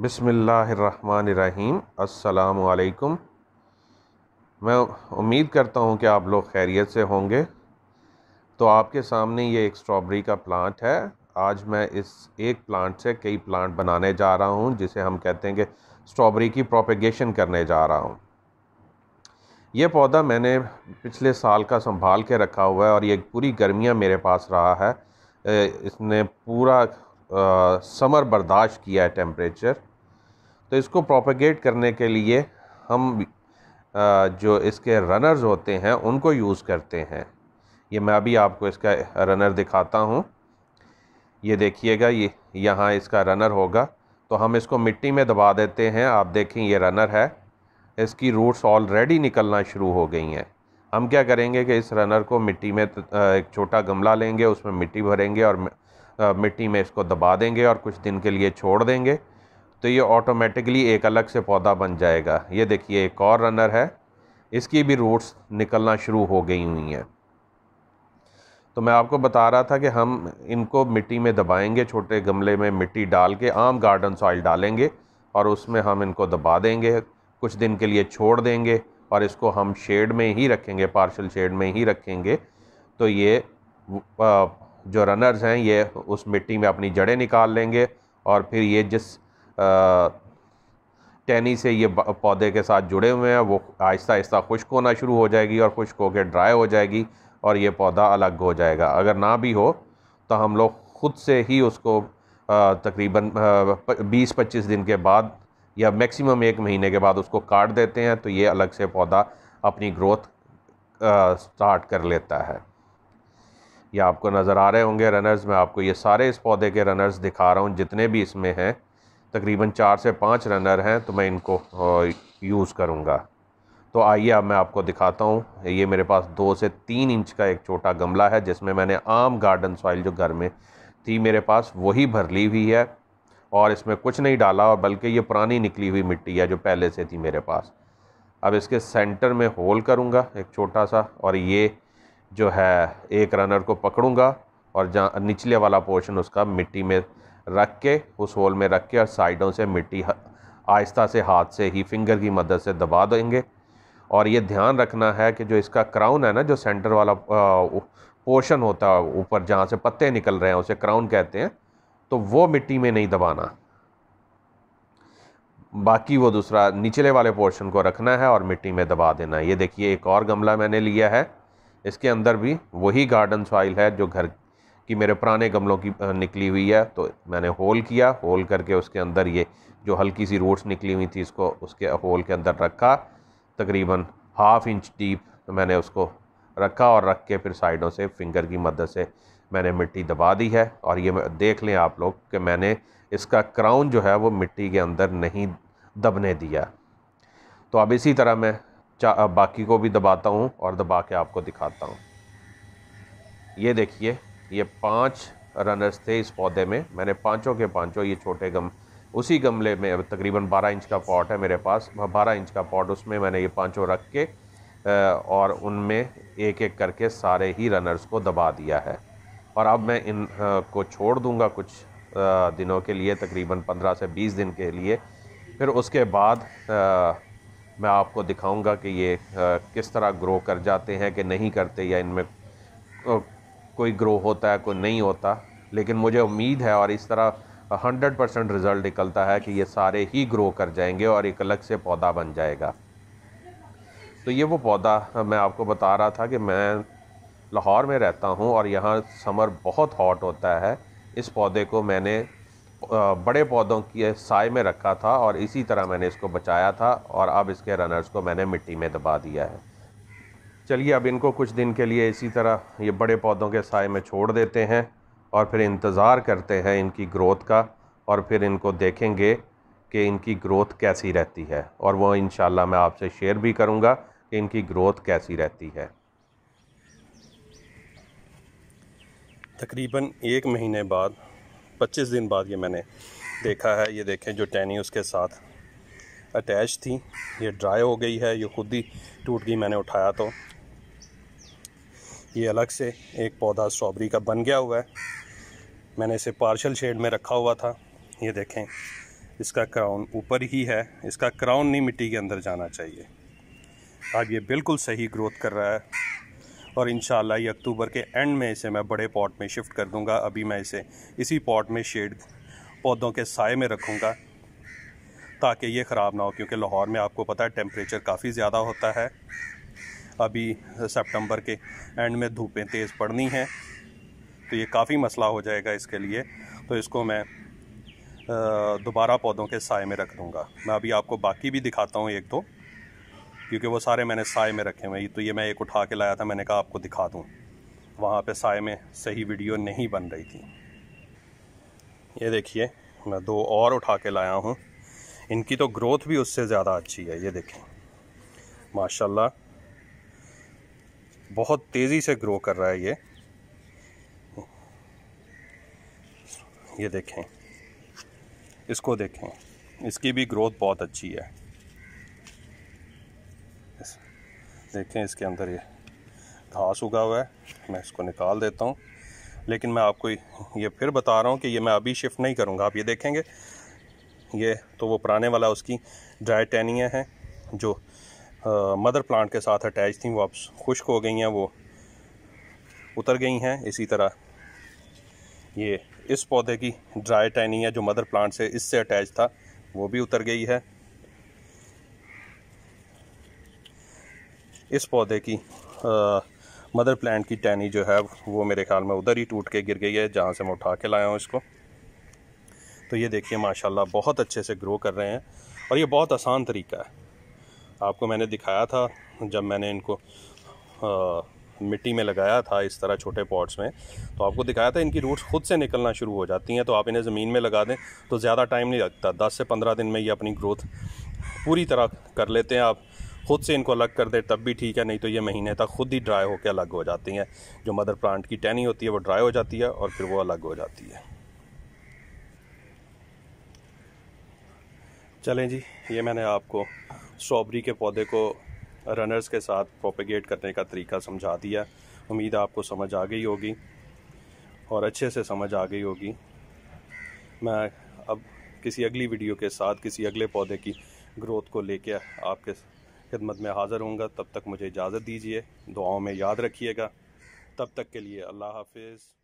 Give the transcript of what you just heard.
बिस्मिल्लाहिर्रहमानिर्रहीम। अस्सलामु अलैकुम। मैं उम्मीद करता हूँ कि आप लोग खैरियत से होंगे। तो आपके सामने ये एक स्ट्रॉबेरी का प्लांट है। आज मैं इस एक प्लांट से कई प्लांट बनाने जा रहा हूँ, जिसे हम कहते हैं कि स्ट्रॉबेरी की प्रोपेगेशन करने जा रहा हूँ। ये पौधा मैंने पिछले साल का संभाल के रखा हुआ है और ये पूरी गर्मियाँ मेरे पास रहा है। इसने पूरा समर बर्दाश्त किया है टेम्परेचर। तो इसको प्रोपेगेट करने के लिए हम जो इसके रनर्स होते हैं उनको यूज़ करते हैं। ये मैं अभी आपको इसका रनर दिखाता हूँ। ये देखिएगा, ये यहाँ इसका रनर होगा। तो हम इसको मिट्टी में दबा देते हैं। आप देखें ये रनर है, इसकी रूट्स ऑलरेडी निकलना शुरू हो गई हैं। हम क्या करेंगे कि इस रनर को मिट्टी में एक छोटा गमला लेंगे, उसमें मिट्टी भरेंगे और मिट्टी में इसको दबा देंगे और कुछ दिन के लिए छोड़ देंगे। तो ये ऑटोमेटिकली एक अलग से पौधा बन जाएगा। ये देखिए एक और रनर है, इसकी भी रूट्स निकलना शुरू हो गई हुई हैं। तो मैं आपको बता रहा था कि हम इनको मिट्टी में दबाएंगे, छोटे गमले में मिट्टी डाल के आम गार्डन सॉइल डालेंगे और उसमें हम इनको दबा देंगे, कुछ दिन के लिए छोड़ देंगे और इसको हम शेड में ही रखेंगे, पार्शियल शेड में ही रखेंगे। तो ये जो रनर्स हैं ये उस मिट्टी में अपनी जड़ें निकाल लेंगे और फिर ये जिस टहनी से ये पौधे के साथ जुड़े हुए हैं वो आहिस्ता आहिस्ता खुश्क होना शुरू हो जाएगी और खुश्क होकर ड्राई हो जाएगी और ये पौधा अलग हो जाएगा। अगर ना भी हो तो हम लोग ख़ुद से ही उसको तकरीबन 20-25 दिन के बाद या मैक्सिमम 1 महीने के बाद उसको काट देते हैं। तो ये अलग से पौधा अपनी ग्रोथ स्टार्ट कर लेता है। ये आपको नज़र आ रहे होंगे रनर्स। मैं आपको ये सारे इस पौधे के रनर्स दिखा रहा हूँ, जितने भी इसमें हैं। तकरीबन 4 से 5 रनर हैं, तो मैं इनको यूज़ करूँगा। तो आइए अब मैं आपको दिखाता हूँ। ये मेरे पास 2 से 3 इंच का एक छोटा गमला है, जिसमें मैंने आम गार्डन सॉइल जो घर में थी मेरे पास वही भर ली हुई है और इसमें कुछ नहीं डाला, और बल्कि ये पुरानी निकली हुई मिट्टी है जो पहले से थी मेरे पास। अब इसके सेंटर में होल करूँगा एक छोटा सा, और ये जो है एक रनर को पकड़ूँगा और जहाँ निचले वाला पोर्शन उसका मिट्टी में रख के, उस होल में रख के और साइडों से मिट्टी आहिस्ता से हाथ से ही फिंगर की मदद से दबा देंगे। और ये ध्यान रखना है कि जो इसका क्राउन है ना, जो सेंटर वाला पोर्शन होता है ऊपर जहाँ से पत्ते निकल रहे हैं उसे क्राउन कहते हैं, तो वो मिट्टी में नहीं दबाना। बाकी वो दूसरा निचले वाले पोर्शन को रखना है और मिट्टी में दबा देना है। ये देखिए एक और गमला मैंने लिया है, इसके अंदर भी वही गार्डन सॉइल है जो घर की मेरे पुराने गमलों की निकली हुई है। तो मैंने होल किया, होल करके उसके अंदर ये जो हल्की सी रूट्स निकली हुई थी इसको उसके होल के अंदर रखा। तकरीबन 1/2 इंच डीप मैंने उसको रखा और रख के फिर साइडों से फिंगर की मदद से मैंने मिट्टी दबा दी है। और ये देख लें आप लोग कि मैंने इसका क्राउन जो है वो मिट्टी के अंदर नहीं दबने दिया। तो अब इसी तरह मैं बाकी को भी दबाता हूँ और दबा के आपको दिखाता हूँ। ये देखिए ये 5 रनर्स थे इस पौधे में। मैंने पांचों के पांचों ये छोटे उसी गमले में, तकरीबन 12 इंच का पॉट है मेरे पास, 12 इंच का पॉट, उसमें मैंने ये पांचों रख के और उनमें एक एक करके सारे ही रनर्स को दबा दिया है। और अब मैं इन को छोड़ दूंगा कुछ दिनों के लिए, तकरीबन 15 से 20 दिन के लिए। फिर उसके बाद मैं आपको दिखाऊंगा कि ये किस तरह ग्रो कर जाते हैं कि नहीं करते, या इनमें कोई ग्रो होता है कोई नहीं होता। लेकिन मुझे उम्मीद है और इस तरह 100% रिज़ल्ट निकलता है कि ये सारे ही ग्रो कर जाएंगे और एक अलग से पौधा बन जाएगा। तो ये वो पौधा मैं आपको बता रहा था कि मैं लाहौर में रहता हूँ और यहाँ समर बहुत हॉट होता है। इस पौधे को मैंने बड़े पौधों के साए में रखा था और इसी तरह मैंने इसको बचाया था, और अब इसके रनर्स को मैंने मिट्टी में दबा दिया है। चलिए अब इनको कुछ दिन के लिए इसी तरह ये बड़े पौधों के साए में छोड़ देते हैं और फिर इंतज़ार करते हैं इनकी ग्रोथ का, और फिर इनको देखेंगे कि इनकी ग्रोथ कैसी रहती है, और वो इंशाल्लाह मैं आपसे शेयर भी करूंगा कि इनकी ग्रोथ कैसी रहती है। तकरीबन 1 महीने बाद, 25 दिन बाद ये मैंने देखा है। ये देखें जो टहनी उसके साथ अटैच थी ये ड्राई हो गई है, ये खुद ही टूट गई। मैंने उठाया तो ये अलग से एक पौधा स्ट्रॉबेरी का बन गया हुआ है। मैंने इसे पार्शियल शेड में रखा हुआ था। ये देखें इसका क्राउन ऊपर ही है, इसका क्राउन नहीं मिट्टी के अंदर जाना चाहिए। अब ये बिल्कुल सही ग्रोथ कर रहा है और इंशाल्लाह ये अक्टूबर के एंड में इसे मैं बड़े पॉट में शिफ्ट कर दूंगा। अभी मैं इसे इसी पॉट में शेड पौधों के साए में रखूँगा ताकि ये ख़राब ना हो, क्योंकि लाहौर में आपको पता है टेम्परेचर काफ़ी ज़्यादा होता है। अभी सितंबर के एंड में धूपें तेज़ पड़नी हैं, तो ये काफ़ी मसला हो जाएगा इसके लिए। तो इसको मैं दोबारा पौधों के साए में रख दूँगा। मैं अभी आपको बाकी भी दिखाता हूँ एक दो, क्योंकि वो सारे मैंने साए में रखे हुए हैं। तो ये मैं एक उठा के लाया था, मैंने कहा आपको दिखा दूँ, वहाँ पे साए में सही वीडियो नहीं बन रही थी। ये देखिए मैं दो और उठा के लाया हूँ, इनकी तो ग्रोथ भी उससे ज़्यादा अच्छी है। ये देखें माशाल्लाह बहुत तेज़ी से ग्रो कर रहा है ये देखें, इसको देखें, इसकी भी ग्रोथ बहुत अच्छी है। देखें इसके अंदर ये घास उगा हुआ है, मैं इसको निकाल देता हूँ। लेकिन मैं आपको ये फिर बता रहा हूँ कि ये मैं अभी शिफ्ट नहीं करूँगा। आप ये देखेंगे, ये तो वो पुराने वाला उसकी ड्राई टहनियाँ हैं जो मदर प्लांट के साथ अटैच थी, वो अब खुश्क हो गई हैं, वो उतर गई हैं। इसी तरह ये इस पौधे की ड्राई टहनियाँ जो मदर प्लांट से इससे अटैच था वो भी उतर गई है। इस पौधे की मदर प्लांट की टहनी जो है वो मेरे ख्याल में उधर ही टूट के गिर गई है जहाँ से मैं उठा के लाया हूँ इसको। तो ये देखिए माशाल्लाह बहुत अच्छे से ग्रो कर रहे हैं और ये बहुत आसान तरीका है। आपको मैंने दिखाया था जब मैंने इनको मिट्टी में लगाया था इस तरह छोटे पॉट्स में, तो आपको दिखाया था इनकी रूट्स खुद से निकलना शुरू हो जाती हैं। तो आप इन्हें ज़मीन में लगा दें तो ज़्यादा टाइम नहीं लगता, 10 से 15 दिन में ये अपनी ग्रोथ पूरी तरह कर लेते हैं। आप खुद से इनको अलग कर दें तब भी ठीक है, नहीं तो ये महीने तक खुद ही ड्राई होकर अलग हो जाती हैं। जो मदर प्लांट की टहनी होती है वो ड्राई हो जाती है और फिर वो अलग हो जाती है। चलें जी, ये मैंने आपको स्ट्रॉबेरी के पौधे को रनर्स के साथ प्रोपेगेट करने का तरीका समझा दिया। उम्मीद है आपको समझ आ गई होगी और अच्छे से समझ आ गई होगी। मैं अब किसी अगली वीडियो के साथ किसी अगले पौधे की ग्रोथ को लेके आपके खिदमत में हाज़िर होऊंगा। तब तक मुझे इजाज़त दीजिए, दुआओं में याद रखिएगा। तब तक के लिए अल्लाह हाफिज़।